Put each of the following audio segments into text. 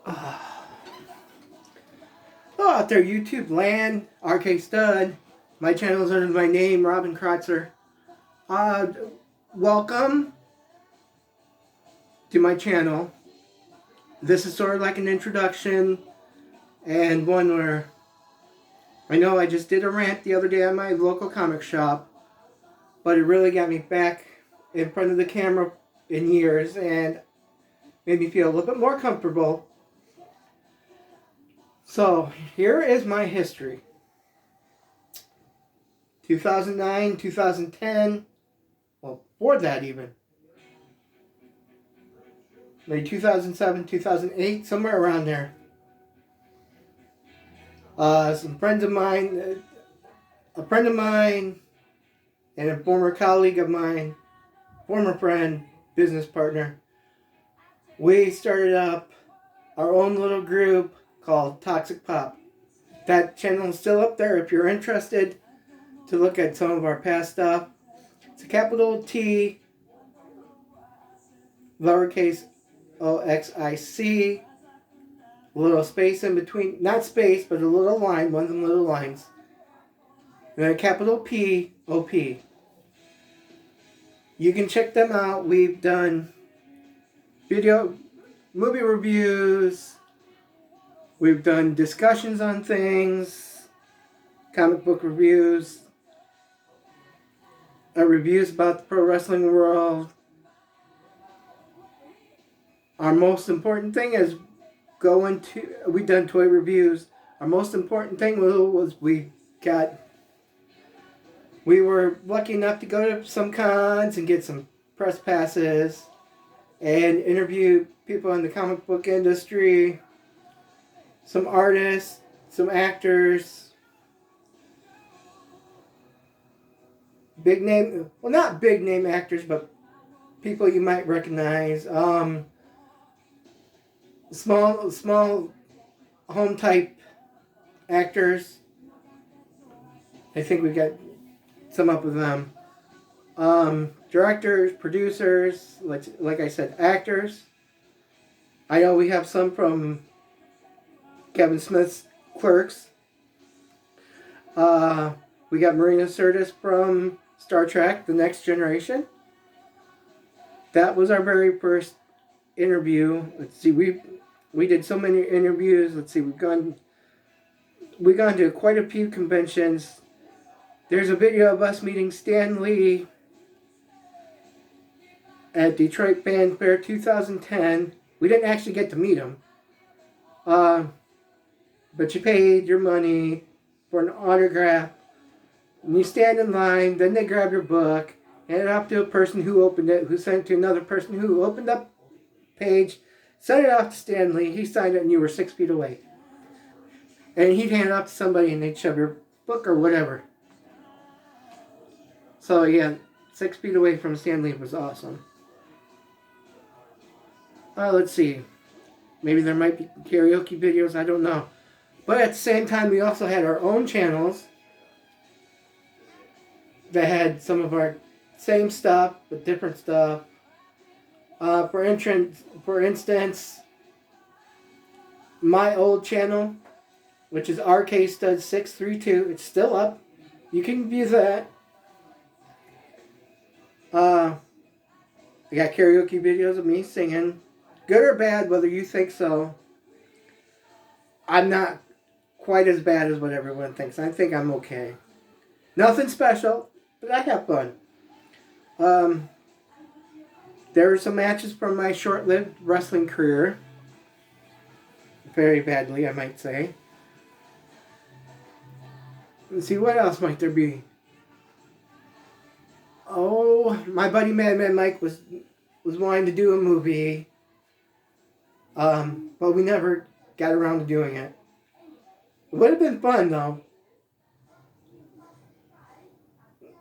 Oh, out there, YouTube land, RK Stud. My channel is under my name, Robin Krotzer. Uh, Welcome to my channel. This is sort of like an introduction and one where I know I just did a rant the other day at my local comic shop, but it really got me back in front of the camera in years and made me feel a little bit more comfortable. So, here is my history. 2009, 2010, well, before that even. Maybe 2007, 2008, somewhere around there. Some friends of mine, a friend of mine, and a former colleague of mine, former friend, business partner, we started up our own little group called Toxic Pop. That channel is still up there if you're interested to look at some of our past stuff. It's a capital T, lowercase OXIC, a little space in between, not space, but a little line, one of them little lines. And then a capital P, OP. You can check them out. We've done movie reviews. We've done discussions on things, comic book reviews, reviews about the pro wrestling world. Our most important thing is we've done toy reviews. Our most important thing was we were lucky enough to go to some cons and get some press passes and interview people in the comic book industry, some artists, some actors, not big name actors, but people you might recognize. Small home type actors. I think we got some up with them. Directors, producers, like I said, actors. I know we have some from Kevin Smith's Clerks. We got Marina Sirtis from Star Trek, The Next Generation. That was our very first interview. Let's see, we did so many interviews. Let's see, we've gone to quite a few conventions. There's a video of us meeting Stan Lee at Detroit Fan Fair 2010. We didn't actually get to meet him. But you paid your money for an autograph. And you stand in line, then they grab your book, hand it off to a person who opened it, who sent it to another person who opened up the page, sent it off to Stan Lee, he signed it, and you were 6 feet away. And he'd hand it off to somebody, and they'd shove your book or whatever. So, yeah, 6 feet away from Stan Lee was awesome. Let's see. Maybe there might be karaoke videos, I don't know. But at the same time, we also had our own channels that had some of our same stuff, but different stuff. For instance, my old channel, which is RK Stud 632, it's still up. You can view that. I got karaoke videos of me singing, good or bad, whether you think so. I'm not quite as bad as what everyone thinks. I think I'm okay. Nothing special, but I have fun. There are some matches from my short-lived wrestling career. Very badly, I might say. Let's see, what else might there be? Oh, my buddy Madman Mike was wanting to do a movie. But we never got around to doing it. It would have been fun, though.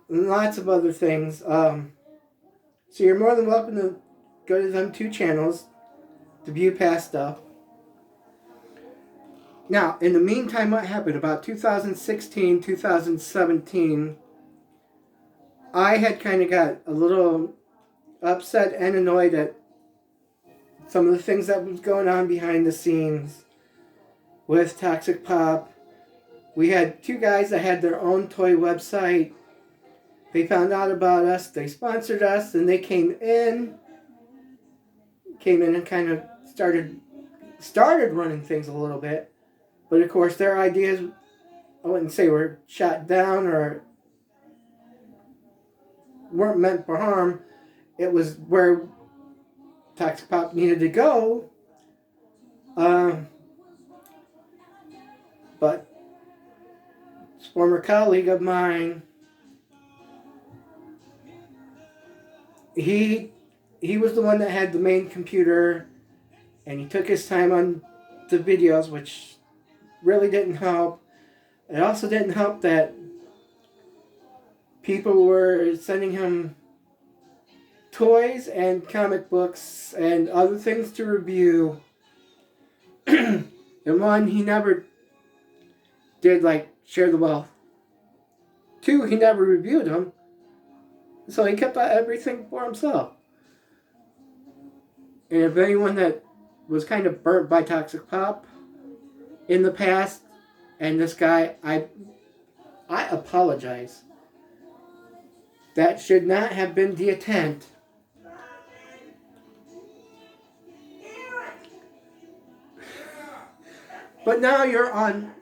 And lots of other things. So you're more than welcome to go to them 2 channels to view past stuff. Now, in the meantime, what happened? About 2016, 2017, I had kind of got a little upset and annoyed at some of the things that was going on behind the scenes with Toxic Pop. We had two guys that had their own toy website. They found out about us, they sponsored us, and they came in and kind of started running things a little bit. But of course their ideas, I wouldn't say were shot down or weren't meant for harm. It was where Toxic Pop needed to go. But this former colleague of mine, he was the one that had the main computer, and he took his time on the videos, which really didn't help. It also didn't help that people were sending him toys and comic books and other things to review. And one, he never did like share the wealth. Two, he never reviewed them. So he kept everything for himself. And if anyone that was kind of burnt by Toxic Pop in the past, and this guy, I apologize. That should not have been the intent. But now you're on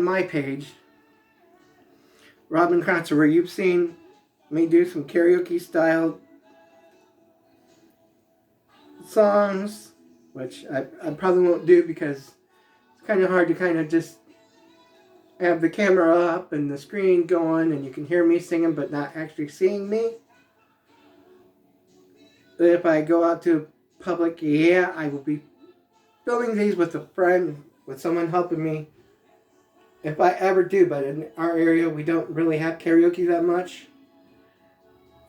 my page, Robin Kratzer, where you've seen me do some karaoke style songs, which I probably won't do because it's kind of hard to kind of just have the camera up and the screen going and you can hear me singing but not actually seeing me. But if I go out to public, yeah, I will be filming these with a friend, with someone helping me. If I ever do, but in our area we don't really have karaoke that much.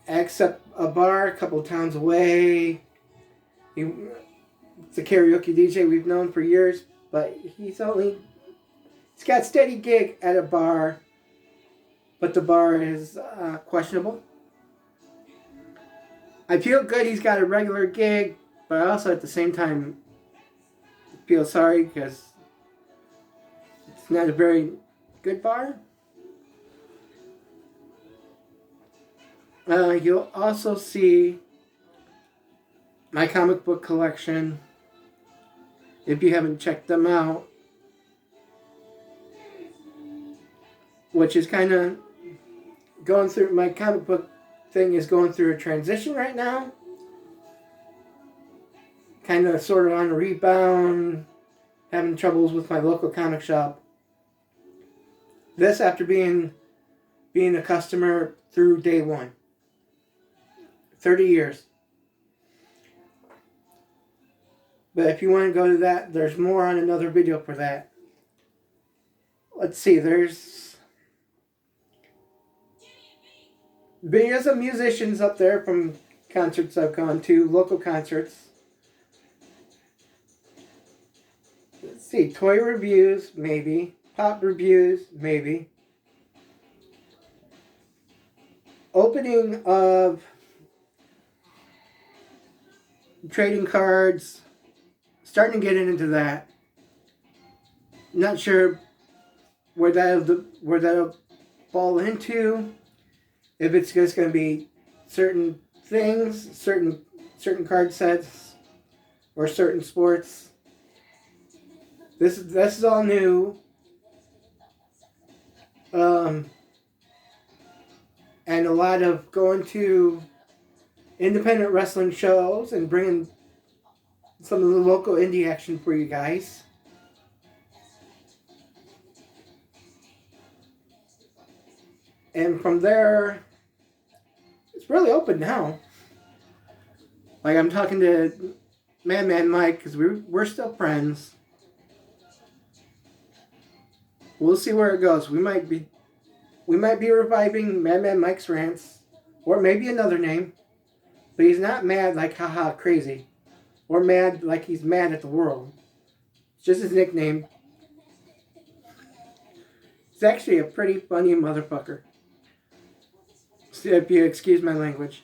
Except a bar a couple of towns away. It's a karaoke DJ we've known for years, but he's got steady gig at a bar, but the bar is questionable. I feel good he's got a regular gig, but I also at the same time feel sorry because it's not a very good bar. You'll also see my comic book collection if you haven't checked them out, which is kind of going through, my comic book thing is going through a transition right now. Kind of sort of on a rebound, having troubles with my local comic shop. This after being a customer through day one. 30 years. But if you want to go to that, there's more on another video for that. Let's see, there's videos of musicians up there from concerts I've gone to, local concerts. Let's see, toy reviews, maybe. Pop reviews, maybe. Opening of trading cards. Starting to get into that. Not sure where that'll fall into. If it's just going to be certain things, certain card sets, or certain sports. This is all new. And a lot of going to independent wrestling shows and bringing some of the local indie action for you guys. And from there, it's really open now. Like I'm talking to Man Mike because we're still friends. We'll see where it goes. We might be reviving Man Mike's rants, or maybe another name. But he's not mad like haha crazy, or mad like he's mad at the world. It's just his nickname. He's actually a pretty funny motherfucker, if you excuse my language.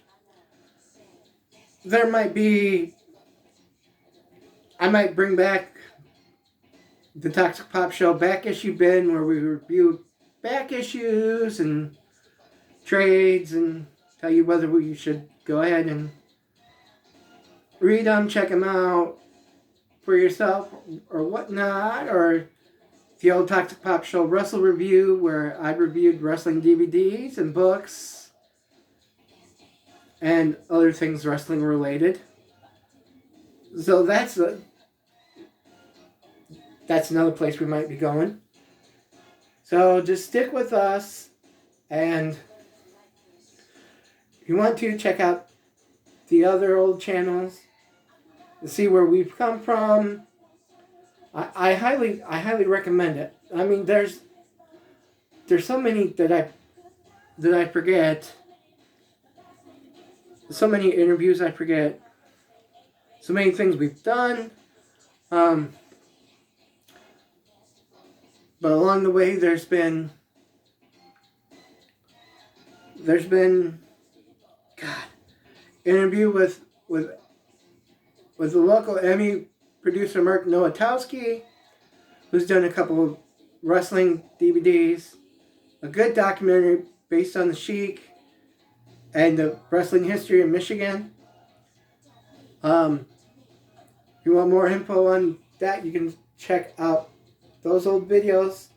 There might be I might bring back the Toxic Pop Show back issue bin, where we review back issues and trades and tell you whether you should go ahead and read them, check them out for yourself or whatnot, or the old Toxic Pop Show Wrestle Review, where I reviewed wrestling DVDs and books and other things wrestling related. So that's another place we might be going. So just stick with us, and if you want to, check out the other old channels to see where we've come from. I highly recommend it. I mean, there's so many that I forget. So many interviews I forget. So many things we've done. But along the way, there's been interview with the local Emmy producer Mark Nowatowski, who's done a couple of wrestling DVDs, a good documentary based on the Sheik and the wrestling history in Michigan. If you want more info on that, you can check out those old videos.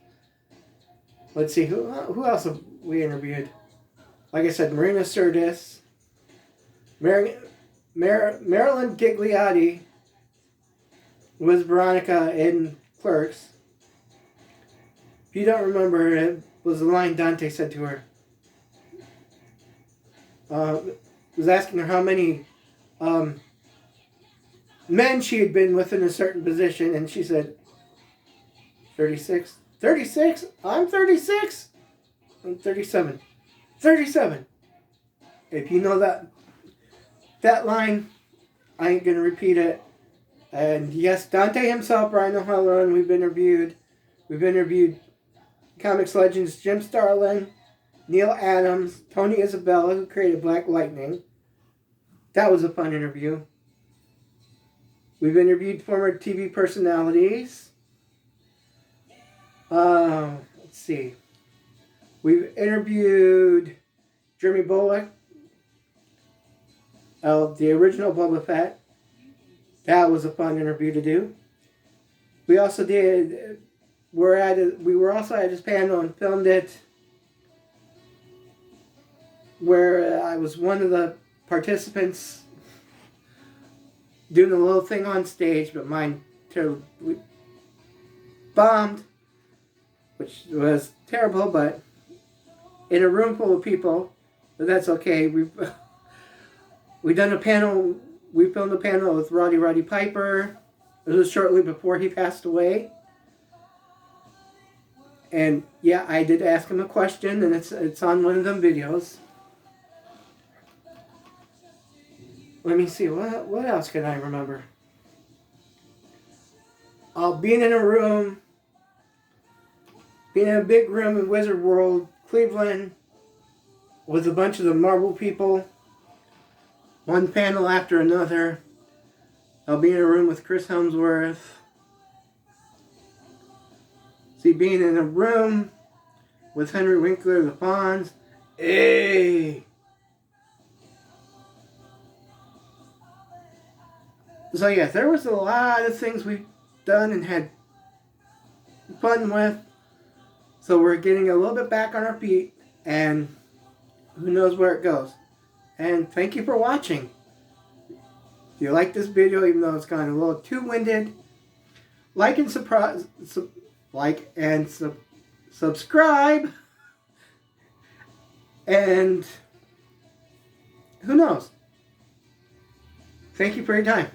Let's see, who else have we interviewed? Like I said, Marina Sirtis, Marilyn Gigliotti was Veronica in Clerks. If you don't remember, it was the line Dante said to her. Was asking her how many men she had been with in a certain position, and she said, 36. 36? I'm 36? I'm 37. 37. If you know that line, I ain't going to repeat it. And yes, Dante himself, Brian O'Halloran, we've interviewed. We've interviewed comics legends Jim Starlin, Neil Adams, Tony Isabella, who created Black Lightning. That was a fun interview. We've interviewed former TV personalities. Let's see. We've interviewed Jeremy Bullock, the original Boba Fett. That was a fun interview to do. We also did. We were also at his panel and filmed it, where I was one of the participants doing a little thing on stage, but mine terribly bombed, which was terrible. But in a room full of people, but that's okay. We've done a panel. We filmed a panel with Roddy Piper. It was shortly before he passed away. And yeah, I did ask him a question, and it's on one of them videos. Let me see, what else can I remember? Being in a big room in Wizard World, Cleveland, with a bunch of the Marvel people. One panel after another. I'll be in a room with Chris Hemsworth. See, being in a room with Henry Winkler, the Fonz. Hey! So yeah, there was a lot of things we've done and had fun with. So we're getting a little bit back on our feet, and who knows where it goes. And thank you for watching. If you like this video, even though it's gone a little too winded, like and subscribe. And who knows? Thank you for your time.